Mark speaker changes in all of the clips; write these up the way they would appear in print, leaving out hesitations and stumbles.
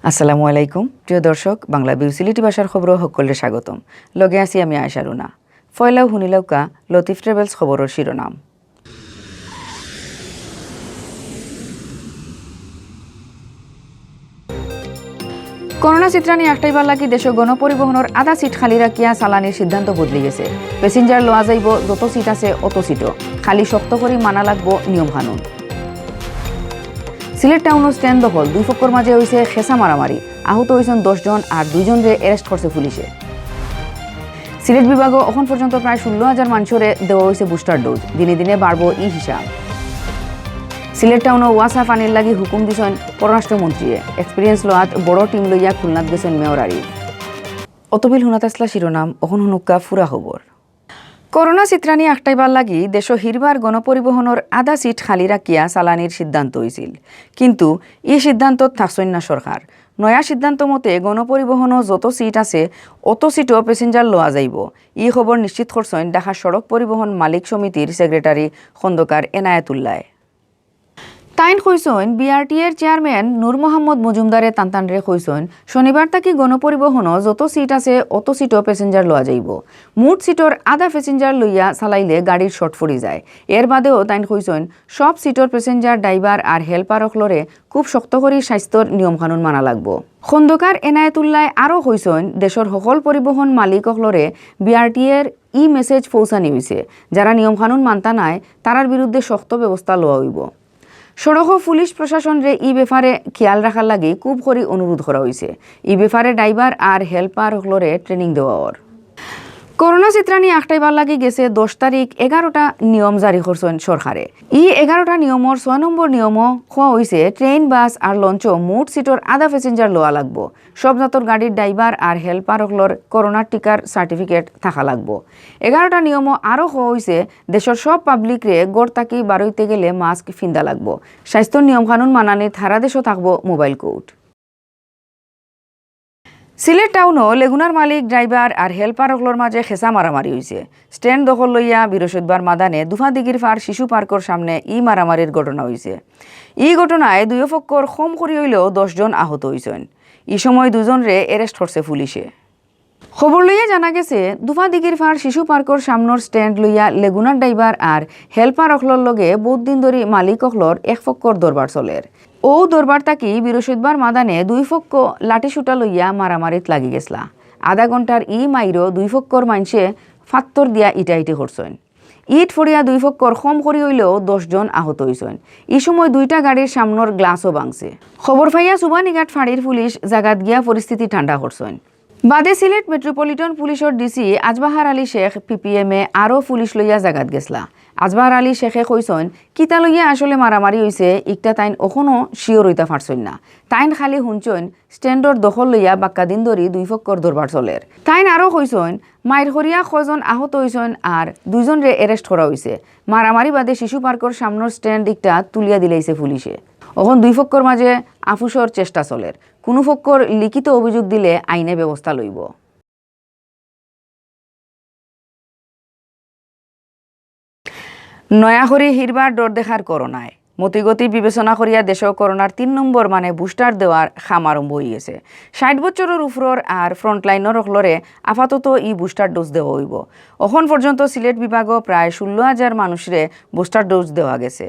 Speaker 1: আসসালামু আলাইকুম প্রিয় দর্শক বাংলাভিউসিলিটি ভাষার খবর সকলকে স্বাগতম লগে আছি আমি আয়েশা রুনা ফয়লাও হুনিলাউকা লতিফ ট্রাভেলস খবরের শিরোনাম করোনা চিত্রানি আটটাইবার লাগি দেশ গণপরিবহনের আধা সিট খালি রাখিয়া চালানির সিদ্ধান্ত বদলি গেছে প্যাসেঞ্জার লওয়া যাইব যত সিট আছে অত সিটও খালি শক্ত করে মানা লাগবো নিয়ম কানুন সিলেট টাউনের স্ট্যান্ড দখল দুই পক্ষর মাঝে হয়েছে খেসা মারামারি আহত হয়েছেন 10 জন আর 2 জনরে অ্যারেস্ট করছে পুলিশে সিলেট বিভাগও এখন পর্যন্ত প্রায় 16,000 মানুষরে দেওয়া হয়েছে বুস্টার ডোজ দিনে দিনে বাড়বো ই হিসাব সিলেট টাউনও ওয়াসা পানির লাগি হুকুম দিছেন পররাষ্ট্রমন্ত্রীয়ে এক্সপিরিয়েন্স লোয়াত বড় টিম লইয়া খুলনাত গেছেন মেয়র আরিফ অতবিল হুনাতাসলা শিরোনাম অহন হুনুক্কা ফুরা খবর করোনা চিত্রানি আটটাইবার লাগি দেশ হিরবার গণপরিবহনের আধা সিট খালি রাখিয়া চালানির সিদ্ধান্ত হয়েছিল কিন্তু এই সিদ্ধান্তত থাকছেন না সরকার নয়া সিদ্ধান্ত মতে গণপরিবহনও যত সিট আছে অত সিটও প্যাসেঞ্জার লওয়া যাইব এই খবর নিশ্চিত করছেন ঢাকা সড়ক পরিবহন মালিক সমিতির সেক্রেটারি খন্দকার এনায়েতুল্লাহ তাইন কইসন বিআরটিএর চেয়ারম্যান নূর মোহাম্মদ মজুমদারে তানতানরে কইসন শনিবার তাকি গণপরিবহনও যত সিট আছে অত সিটও প্যাসেঞ্জার লওয়া যাইব মোট সিটর আধা প্যাসেঞ্জার লইয়া চালাইলে গাড়ির শর্ট ফুরি যায় এর বাদেও তাইন কইসন সব সিটর প্যাসেঞ্জার ড্রাইভার আর হেল্পারকলরে খুব শক্ত করে স্বাস্থ্যর নিয়মকানুন মানা লাগবো খন্দকার এনায়েতুল্লাহ আরও কইসন দেশের সকল পরিবহন মালিককলরে বিআরটিএর ই মেসেজ পৌঁছানি হয়েছে যারা নিয়মকানুন মানতা নাই তারার বিরুদ্ধে শক্ত ব্যবস্থা লওয়া হইব সড়ক পুলিশ প্রশাসনরে ই ব্যাপারে খেয়াল রাখার লাগে খুব করে অনুরোধ করা হয়েছে ই ব্যাপারে ড্রাইভার আর হেল্পার হলরে ট্রেনিং দেওয়ার করোনা চিত্রানি আটটাইবার লাগি গেছে 10 তারিখ 11টা নিয়ম জারি করছেন সরকারে ই 11টা নিয়মর 6 নম্বর নিয়মও খোয়া হয়েছে ট্রেন বাস আর লঞ্চও মোট সিটর আধা প্যাসেঞ্জার লওয়া লাগবো সব জাতর গাড়ির ড্রাইভার আর হেল্পার হলর করোনার টিকার সার্টিফিকেট থাকা লাগবো 11টা নিয়মও আরও খোয়া হয়েছে দেশের সব পাবলিকরে গড় তাকি বারইতে গেলে মাস্ক ফিন্দা লাগবো স্বাস্থ্য নিয়মকানুন মানানির ধারা দেশও থাকবো মোবাইল কোড সিলেট টাউনও লেগুনার মালিক ড্রাইভার আর হেল্পারকলর মাঝে খেসা মারামারি হয়েছে স্ট্যান্ড দখল লইয়া বৃহস্পতিবার মাদানে দুফাদিগির ফার শিশু পার্কর সামনে ই মারামারির ঘটনা হয়েছে এই ঘটনায় দুই পক্ষর কম করি হইলেও 10 জন আহত হয়েছেন এই সময় 2 জনরে অ্যারেস্ট করছে পুলিশে খবর লইয়া জানা গেছে দুফাদিগির ফার শিশু পার্কর সামনের স্ট্যান্ড লইয়া লেগুনার ড্রাইভার আর হেল্পারকলর লগে বহুত দিন ধরে মালিককলর এক পক্ষর দরবার চলের ও দরবার তাকি বৃহস্পতিবার মাদানে দুই পক্ষ লাঠি সুটা লইয়া মারামারিত লাগি গেছলা আধা ঘন্টার ই মাইরও দুই পক্ষর মানসে ফাত্তর দিয়া ইটাইটি করছেন ইট ফড়িয়া দুই পক্ষর কম করি হইলেও 10 জন আহত হয়েছেন এই সময় 2টা গাড়ির সামনের গ্লাসও ভাঙছে খবর পাইয়া সুবানীঘাট ফাঁড়ির পুলিশ জাগাত গিয়া পরিস্থিতি ঠান্ডা করছেন বাদে সিলেট মেট্রোপলিটন পুলিশের ডিসি আজবাহার আলী শেখ পিপিএমে আরও পুলিশ লইয়া জাগাত গেছলা আজবাহার আলী শেখে কইসন কিতা লইয়া আসলে মারামারি হয়েছে ইকটা তাইন এখনও শিওর হইতা পারছেন না তাইন খালি শুনছেন স্ট্যান্ডর দখল লইয়া বাক্কা দিন ধরি দুই পক্ষর দরবার চলের তাইন আরও কইসন মায়ের হরিয়া কজন আহত হয়েছেন আর 2 জনরে অ্যারেস্ট করা হয়েছে মারামারি বাদে শিশু পার্কর সামনের স্ট্যান্ড ইকটা তুলিয়া দিলাইছে পুলিশে এখন দুই পক্ষর মাঝে আফুসর চেষ্টা চলের কোনো পক্ষর লিখিত অভিযোগ দিলে আইনে ব্যবস্থা লইব নয়াখড়ি হিরবার ডর দেখার করোনায় মতিগতি বিবেচনা করিয়া দেশ করোনার 3 নম্বর মানে বুস্টার দেওয়ার খাম আরম্ভ হয়ে গেছে 60 বছরের উপর আর ফ্রন্টলাইনের হলরে আপাতত ই বুস্টার ডোজ দেওয়া হইব এখন পর্যন্ত সিলেট বিভাগও প্রায় 16,000 মানুষরে বুস্টার ডোজ দেওয়া গেছে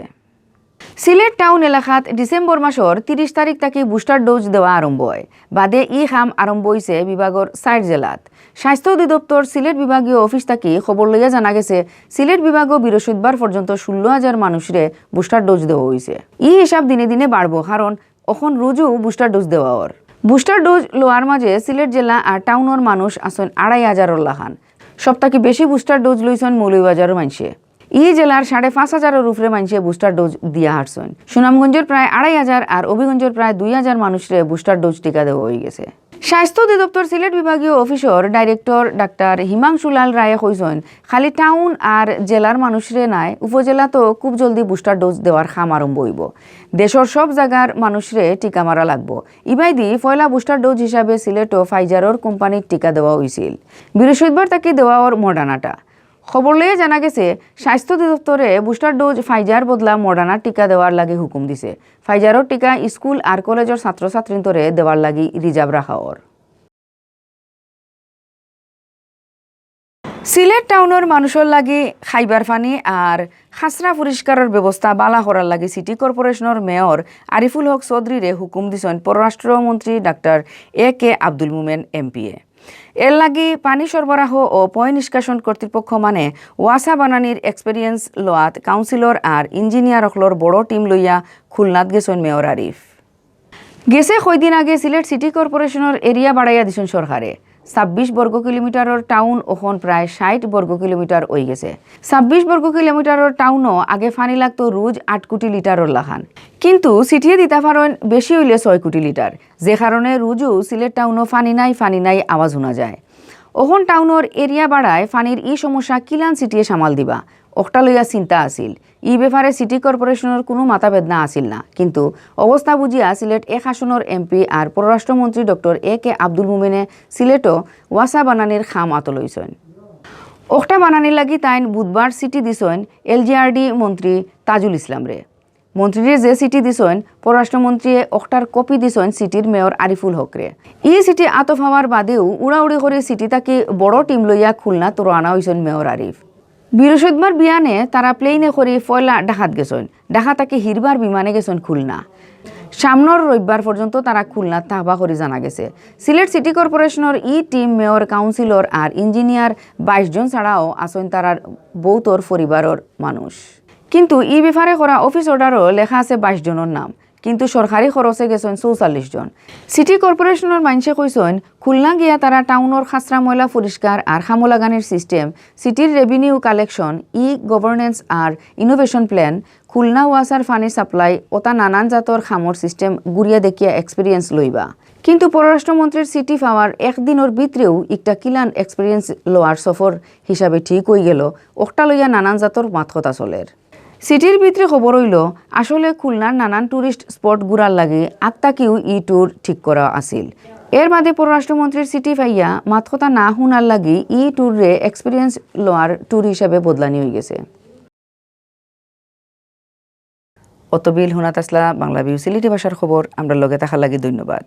Speaker 1: সিলেট টাউন এলাকাত ডিসেম্বর মাসের 30 তারিখ থেকে বুস্টার ডোজ দেওয়া আরম্ভ হয় বাদে ই খাম আরম্ভ হয়েছে বিভাগের 60 জেলাত স্বাস্থ্য অধিদপ্তর সিলেট বিভাগীয় অফিস থেকে খবর লইয়া জানা গেছে সিলেট বিভাগও বৃহস্পতিবার পর্যন্ত 16,000 মানুষরে বুস্টার ডোজ দেওয়া হয়েছে এই হিসাব দিনে দিনে বাড়বো কারণ এখন রোজও বুস্টার ডোজ দেওয়া ওর বুস্টার ডোজ লোয়ার মাঝে সিলেট জেলা আর টাউনের মানুষ আছেন 2,500 লাখান সবথেকে বেশি বুস্টার ডোজ লইছেন মৌলভীবাজারের মানুষে এই জেলার 5,500 উপরে মানুষে বুস্টার ডোজ দিয়া হারছেন সুনামগঞ্জের প্রায় 2,500 আর অভিগঞ্জের প্রায় 2,000 মানুষরে বুস্টার ডোজ টিকা দেওয়া হয়ে গেছে স্বাস্থ্য অধিদপ্তর সিলেট বিভাগীয় অফিসর ডাইরেক্টর ডাক্তার হিমাংশুলাল রায়ে কইছেন খালি টাউন আর জেলার মানুষরে নাই উপজেলা তো খুব জলদি বুস্টার ডোজ দেওয়ার খাম আরম্ভ হইব দেশের সব জায়গার মানুষরে টিকা মারা লাগবো ইবাইদি পয়লা বুস্টার ডোজ হিসাবে সিলেটও ফাইজারর কোম্পানির টিকা দেওয়া হয়েছিল বৃহস্পতিবার তাকে দেওয়া ওর মডার্নাটা খবর লইয়ে জানা গেছে স্বাস্থ্য অধিদপ্তরে বুস্টার ডোজ ফাইজার বদলা মডার্নার টিকা দেওয়ার লাগি হুকুম দিছে। ফাইজারের টিকা স্কুল আর কলেজের ছাত্রছাত্রীন্তরে দেওয়ার লাগি রিজার্ভ রাখা ওর। সিলেট টাউনের মানুষের লাগি খাইবার পানি আর খাসরা পরিষ্কারের ব্যবস্থা বালা করার লাগি সিটি কর্পোরেশনের মেয়র আরিফুল হক চৌধুরীরে হুকুম দিছেন পররাষ্ট্রমন্ত্রী doctor AK Abdul Momen MPA। এর লাগি পানি সরবরাহ ও পয় নিষ্কাশন কর্তৃপক্ষ মানে ওয়াসা বানানির এক্সপেরিয়েন্স লোয়াত কাউন্সিলর আর ইঞ্জিনিয়ার অকলর বড় টিম লইয়া খুলনাত গেছেন মেয়র আরিফ। গেছে কয়দিন আগে সিলেট সিটি কর্পোরেশনের এরিয়া বাড়াইয়া দিছেন সরকারে। 26 বর্গ কিলোমিটারের টাউন এখন প্রায় 60 বর্গ কিলোমিটার হয়ে গেছে। 26 বর্গ কিলোমিটারের টাউনও আগে পানি লাগতো রোজ 8 কোটি লিটারের লাখান, কিন্তু সিটিয়ে দিতা পারেন বেশি হইলে 6 কোটি লিটার, যে কারণে রোজও সিলেট টাউনও পানি নাই আওয়াজ শোনা যায়। ওখন টাউনের এরিয়া বাড়ায় পানির এই সমস্যা কিলান সিটিয়ে সামাল দিবা ওটা লইয়া চিন্তা আছিল। এই ব্যাপারে সিটি কর্পোরেশনের কোনো মাথাবেদনা আছিল না, কিন্তু অবস্থা বুঝিয়া সিলেট 1 আসনের MP আর পররাষ্ট্রমন্ত্রী ডক্টর AK আব্দুল মোমেনে সিলেটও ওয়াসা বানানির খাম আত লইছেন। ওটা বানানির লাগি তাইন বুধবার সিটি দিছেন LGRD মন্ত্রী তাজুল ইসলাম রে। মন্ত্রীরে যে সিটি দিছেন পররাষ্ট্রমন্ত্রী ওটার কপি দিছেন সিটির মেয়র আরিফুল হকরে। এই সিটি আতফ হওয়ার বাদেও উড়াউড়ি করে সিটি তাকে বড় টিম লইয়া খুলনা তো আনা হয়েছেন মেয়র আরিফ। বৃহস্পতিবার বিয়ানে তারা প্লেনে করে ফয়লা ঢাকাত গেছেন, ঢাকা তাকে হিরবার বিমানে গেছেন খুলনা। সামনের রবিবার পর্যন্ত তারা খুলনাত থাকবা করে জানা গেছে। সিলেট সিটি কর্পোরেশনের টিম মেয়র কাউন্সিলর আর ইঞ্জিনিয়ার 22 জন ছাড়াও আছেন তারার বৌতর পরিবারের মানুষ। কিন্তু এই ব্যাপারে করা অফিস অর্ডারও লেখা আছে 22 জনের নাম, কিন্তু সরকারি খরচে গেছেন 44 জন। সিটি কর্পোরেশনের মানুষে কইছেন খুলনা গিয়া তারা টাউনের খাসরা ময়লা পরিষ্কার আর খামলাগানির সিস্টেম, সিটির রেভিনিউ কালেকশন, গভর্নেন্স আর ইনোভেশন প্ল্যান, খুলনা ওয়াসার পানি সাপ্লাই ওটা নানান জাতর খামর সিস্টেম গুড়িয়া দেখিয়া এক্সপিরিয়েন্স লইবা। কিন্তু পররাষ্ট্রমন্ত্রীর সিটি পাওয়ার একদিনের ভিতরেও একটা কিলান এক্সপিরিয়েন্স লোয়ার সফর হিসাবে ঠিক হয়ে গেল ওটা লইয়া নানান জাতর মাত কথা চলের। সিটির ভিতরে খবর হইল আসলে খুলনার নানান টুরিস্ট স্পট ঘুরার লাগে আত্মাকেও ট্যুর ঠিক করা আছিল। এর বাদে পররাষ্ট্রমন্ত্রীর সিটি পাইয়া মাত কথা না শুনার লাগি ট্যুরে এক্সপিরিয়েন্স লোয়ার ট্যুর হিসাবে বদলানি হয়ে গেছে। অতবিল হুনাত আসলা বাংলা ভিউ সিলেটি ভাষার খবর আমরা লগে থাকার লাগি ধন্যবাদ।